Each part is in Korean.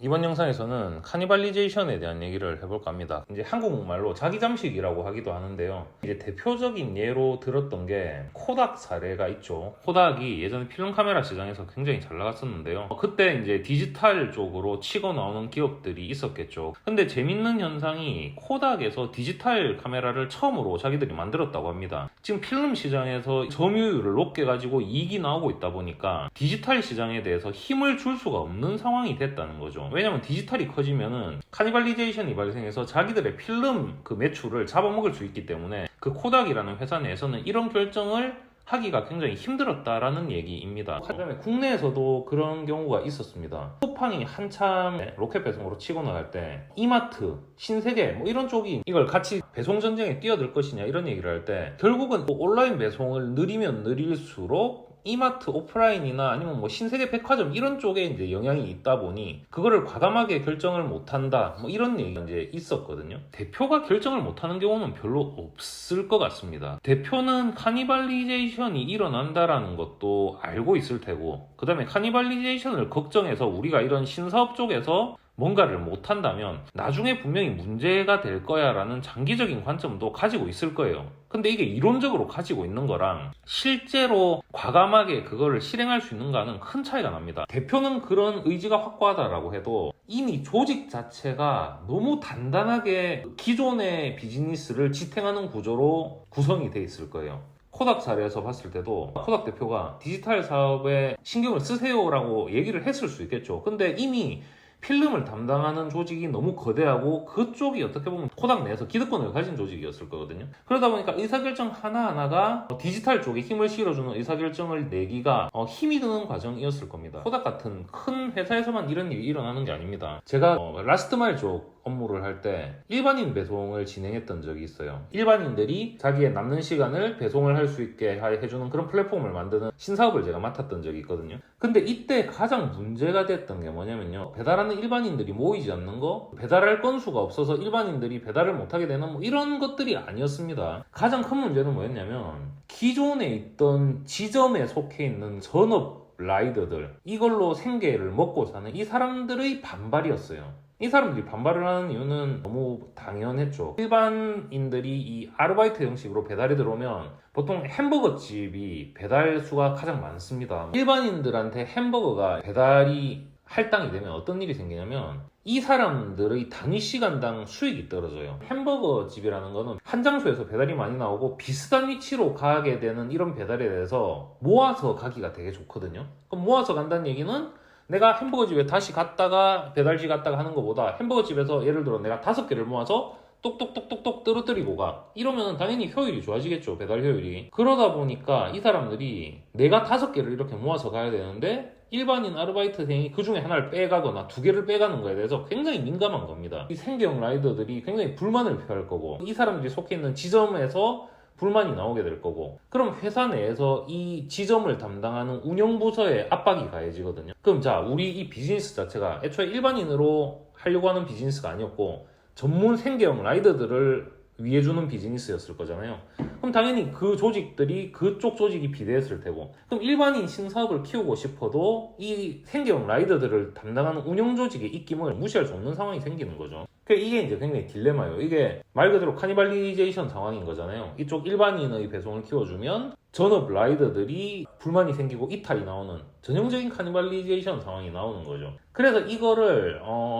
이번 영상에서는 카니발리제이션에 대한 얘기를 해볼까 합니다. 이제 한국말로 자기잠식이라고 하기도 하는데요. 이제 대표적인 예로 들었던 게 코닥 사례가 있죠. 코닥이 예전에 필름 카메라 시장에서 굉장히 잘 나갔었는데요. 그때 이제 디지털 쪽으로 치고 나오는 기업들이 있었겠죠. 근데 재밌는 현상이 코닥에서 디지털 카메라를 처음으로 자기들이 만들었다고 합니다. 지금 필름 시장에서 점유율을 높게 가지고 이익이 나오고 있다 보니까 디지털 시장에 대해서 힘을 줄 수가 없는 상황이 됐다는 거죠. 왜냐면 디지털이 커지면은 카니발리제이션이 발생해서 자기들의 필름 그 매출을 잡아먹을 수 있기 때문에 그 코닥이라는 회사 내에서는 이런 결정을 하기가 굉장히 힘들었다라는 얘기입니다. 그다음에 국내에서도 그런 경우가 있었습니다. 쿠팡이 한참 로켓 배송으로 치고 나갈 때 이마트, 신세계 뭐 이런 쪽이 이걸 같이 배송 전쟁에 뛰어들 것이냐 이런 얘기를 할 때 결국은 온라인 배송을 느리면 느릴수록 이마트 오프라인이나 아니면 뭐 신세계 백화점 이런 쪽에 이제 영향이 있다 보니 그거를 과감하게 결정을 못한다 뭐 이런 얘기가 이제 있었거든요. 대표가 결정을 못하는 경우는 별로 없을 것 같습니다. 대표는 카니발리제이션이 일어난다라는 것도 알고 있을 테고, 그 다음에 카니발리제이션을 걱정해서 우리가 이런 신사업 쪽에서 뭔가를 못한다면 나중에 분명히 문제가 될 거야 라는 장기적인 관점도 가지고 있을 거예요. 근데 이게 이론적으로 가지고 있는 거랑 실제로 과감하게 그거를 실행할 수 있는가는 큰 차이가 납니다. 대표는 그런 의지가 확고하다라고 해도 이미 조직 자체가 너무 단단하게 기존의 비즈니스를 지탱하는 구조로 구성이 돼 있을 거예요. 코닥 사례에서 봤을 때도 코닥 대표가 디지털 사업에 신경을 쓰세요라고 얘기를 했을 수 있겠죠. 근데 이미 필름을 담당하는 조직이 너무 거대하고 그쪽이 어떻게 보면 코닥 내에서 기득권을 가진 조직이었을 거거든요. 그러다 보니까 의사결정 하나하나가 디지털 쪽에 힘을 실어주는 의사결정을 내기가 힘이 드는 과정이었을 겁니다. 코닥 같은 큰 회사에서만 이런 일이 일어나는 게 아닙니다. 제가 라스트마일 쪽 업무를 할 때 일반인 배송을 진행했던 적이 있어요. 일반인들이 자기의 남는 시간을 배송을 할 수 있게 해주는 그런 플랫폼을 만드는 신사업을 제가 맡았던 적이 있거든요. 근데 이때 가장 문제가 됐던 게 뭐냐면요, 배달하는 일반인들이 모이지 않는 거, 배달할 건수가 없어서 일반인들이 배달을 못하게 되는 뭐 이런 것들이 아니었습니다. 가장 큰 문제는 뭐였냐면 기존에 있던 지점에 속해 있는 전업 라이더들, 이걸로 생계를 먹고 사는 이 사람들의 반발이었어요. 이 사람들이 반발을 하는 이유는 너무 당연했죠. 일반인들이 이 아르바이트 형식으로 배달이 들어오면 보통 햄버거 집이 배달 수가 가장 많습니다. 일반인들한테 햄버거가 배달이 할당이 되면 어떤 일이 생기냐면 이 사람들의 단위 시간당 수익이 떨어져요. 햄버거 집이라는 거는 한 장소에서 배달이 많이 나오고 비슷한 위치로 가게 되는 이런 배달에 대해서 모아서 가기가 되게 좋거든요. 그럼 모아서 간다는 얘기는 내가 햄버거 집에 다시 갔다가 배달지 갔다가 하는 것보다 햄버거 집에서 예를 들어 내가 5개를 모아서 똑똑똑똑똑 떨어뜨리고 가, 이러면 당연히 효율이 좋아지겠죠. 배달 효율이. 그러다 보니까 이 사람들이 내가 5개를 이렇게 모아서 가야 되는데 일반인 아르바이트생이 그 중에 하나를 빼가거나 2개를 빼가는 거에 대해서 굉장히 민감한 겁니다. 이 생계형 라이더들이 굉장히 불만을 표할 거고, 이 사람들이 속해 있는 지점에서 불만이 나오게 될 거고, 그럼 회사 내에서 이 지점을 담당하는 운영부서에 압박이 가해지거든요. 그럼 자, 우리 이 비즈니스 자체가 애초에 일반인으로 하려고 하는 비즈니스가 아니었고 전문 생계형 라이더들을 위해 주는 비즈니스였을 거잖아요. 그럼 당연히 그 조직들이 그쪽 조직이 비대했을 테고, 그럼 일반인 신사업을 키우고 싶어도 이 생계형 라이더들을 담당하는 운영 조직의 입김을 무시할 수 없는 상황이 생기는 거죠. 이게 이제 굉장히 딜레마예요. 이게 말 그대로 카니발리제이션 상황인 거잖아요. 이쪽 일반인의 배송을 키워주면 전업 라이더들이 불만이 생기고 이탈이 나오는 전형적인 카니발리제이션 상황이 나오는 거죠. 그래서 이거를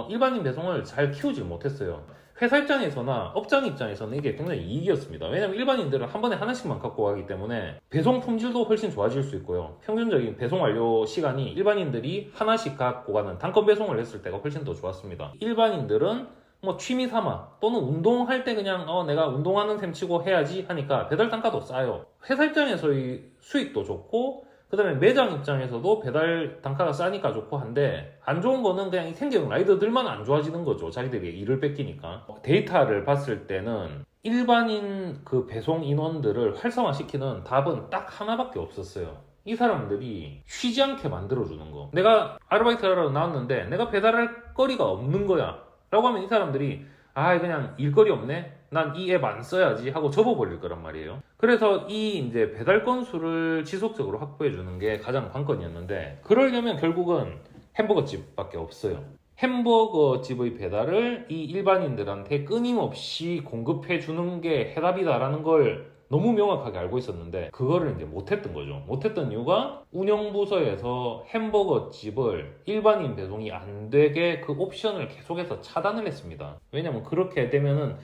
일반인 배송을 잘 키우질 못했어요. 회사 입장에서나 업장 입장에서는 이게 굉장히 이익이었습니다. 왜냐면 일반인들은 한 번에 하나씩만 갖고 가기 때문에 배송 품질도 훨씬 좋아질 수 있고요. 평균적인 배송 완료 시간이 일반인들이 하나씩 갖고 가는 단건 배송을 했을 때가 훨씬 더 좋았습니다. 일반인들은 뭐 취미 삼아 또는 운동할 때 그냥 내가 운동하는 셈 치고 해야지 하니까 배달 단가도 싸요. 회사 입장에서의 수익도 좋고, 그 다음에 매장 입장에서도 배달 단가가 싸니까 좋고 한데, 안 좋은 거는 그냥 이 생계형 라이더들만 안 좋아지는 거죠. 자기들이 일을 뺏기니까. 데이터를 봤을 때는 일반인 그 배송 인원들을 활성화시키는 답은 딱 하나밖에 없었어요. 이 사람들이 쉬지 않게 만들어주는 거. 내가 아르바이트 하러 나왔는데 내가 배달할 거리가 없는 거야 라고 하면 이 사람들이 그냥 일거리 없네? 난 이 앱 안 써야지 하고 접어버릴 거란 말이에요. 그래서 이 이제 배달 건수를 지속적으로 확보해 주는 게 가장 관건이었는데, 그러려면 결국은 햄버거 집밖에 없어요. 햄버거 집의 배달을 이 일반인들한테 끊임없이 공급해 주는 게 해답이다라는 걸 너무 명확하게 알고 있었는데 그거를 이제 못했던 거죠. 못했던 이유가 운영부서에서 햄버거 집을 일반인 배송이 안 되게 그 옵션을 계속해서 차단을 했습니다. 왜냐면 그렇게 되면은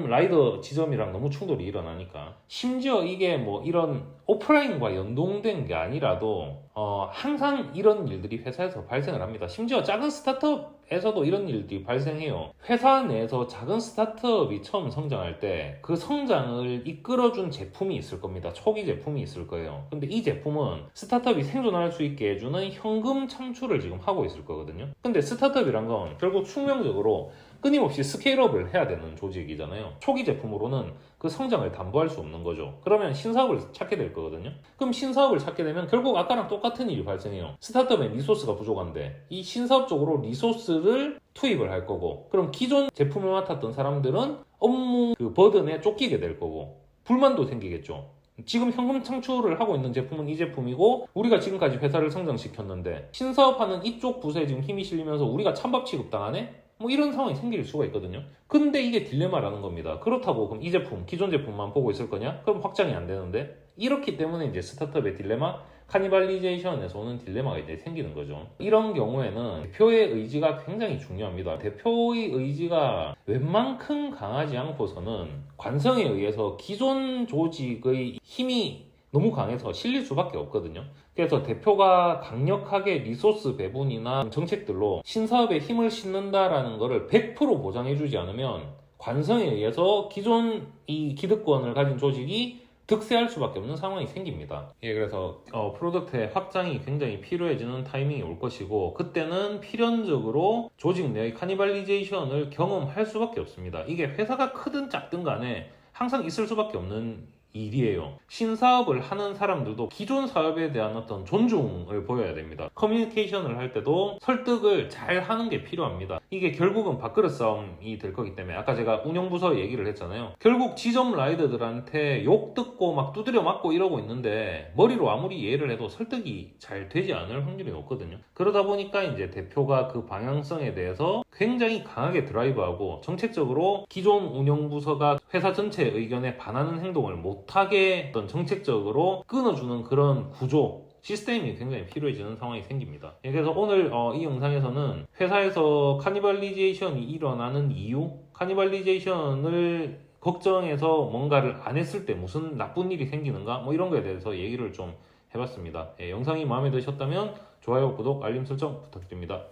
라이더 지점이랑 너무 충돌이 일어나니까. 심지어 이게 뭐 이런 오프라인과 연동된 게 아니라도 항상 이런 일들이 회사에서 발생을 합니다. 심지어 작은 스타트업에서도 이런 일들이 발생해요. 회사 내에서 작은 스타트업이 처음 성장할 때 그 성장을 이끌어준 제품이 있을 겁니다. 초기 제품이 있을 거예요. 근데 이 제품은 스타트업이 생존할 수 있게 해주는 현금 창출을 지금 하고 있을 거거든요. 근데 스타트업이란 건 결국 숙명적으로 끊임없이 스케일업을 해야 되는 조직이잖아요. 초기 제품으로는 그 성장을 담보할 수 없는 거죠. 그러면 신사업을 찾게 될 거거든요. 그럼 신사업을 찾게 되면 결국 아까랑 똑같은 일이 발생해요. 스타트업에 리소스가 부족한데 이 신사업 쪽으로 리소스를 투입을 할 거고, 그럼 기존 제품을 맡았던 사람들은 업무 그 버든에 쫓기게 될 거고 불만도 생기겠죠. 지금 현금 창출을 하고 있는 제품은 이 제품이고 우리가 지금까지 회사를 성장시켰는데 신사업하는 이쪽 부서에 지금 힘이 실리면서 우리가 찬밥 취급당하네? 뭐 이런 상황이 생길 수가 있거든요. 근데 이게 딜레마라는 겁니다. 그렇다고 그럼 이 제품, 기존 제품만 보고 있을 거냐? 그럼 확장이 안 되는데, 이렇기 때문에 이제 스타트업의 딜레마, 카니발리제이션에서 오는 딜레마가 이제 생기는 거죠. 이런 경우에는 대표의 의지가 굉장히 중요합니다. 대표의 의지가 웬만큼 강하지 않고서는 관성에 의해서 기존 조직의 힘이 너무 강해서 실릴 수밖에 없거든요. 그래서 대표가 강력하게 리소스 배분이나 정책들로 신사업에 힘을 싣는다라는 것을 100% 보장해주지 않으면 관성에 의해서 기존 이 기득권을 가진 조직이 득세할 수밖에 없는 상황이 생깁니다. 그래서 프로덕트의 확장이 굉장히 필요해지는 타이밍이 올 것이고, 그때는 필연적으로 조직 내의 카니발리제이션을 경험할 수밖에 없습니다. 이게 회사가 크든 작든 간에 항상 있을 수밖에 없는 일이에요. 신사업을 하는 사람들도 기존 사업에 대한 어떤 존중을 보여야 됩니다. 커뮤니케이션을 할 때도 설득을 잘 하는 게 필요합니다. 이게 결국은 밥그릇 싸움이 될 거기 때문에 아까 제가 운영부서 얘기를 했잖아요. 결국 지점 라이더들한테 욕 듣고 막 두드려 맞고 이러고 있는데 머리로 아무리 이해를 해도 설득이 잘 되지 않을 확률이 높거든요. 그러다 보니까 이제 대표가 그 방향성에 대해서 굉장히 강하게 드라이브하고 정책적으로 기존 운영부서가 회사 전체 의견에 반하는 행동을 못하게 어떤 정책적으로 끊어주는 그런 구조, 시스템이 굉장히 필요해지는 상황이 생깁니다. 그래서 오늘 이 영상에서는 회사에서 카니발리제이션이 일어나는 이유, 카니발리제이션을 걱정해서 뭔가를 안 했을 때 무슨 나쁜 일이 생기는가, 뭐 이런 거에 대해서 얘기를 좀 해봤습니다. 영상이 마음에 드셨다면 좋아요, 구독, 알림 설정 부탁드립니다.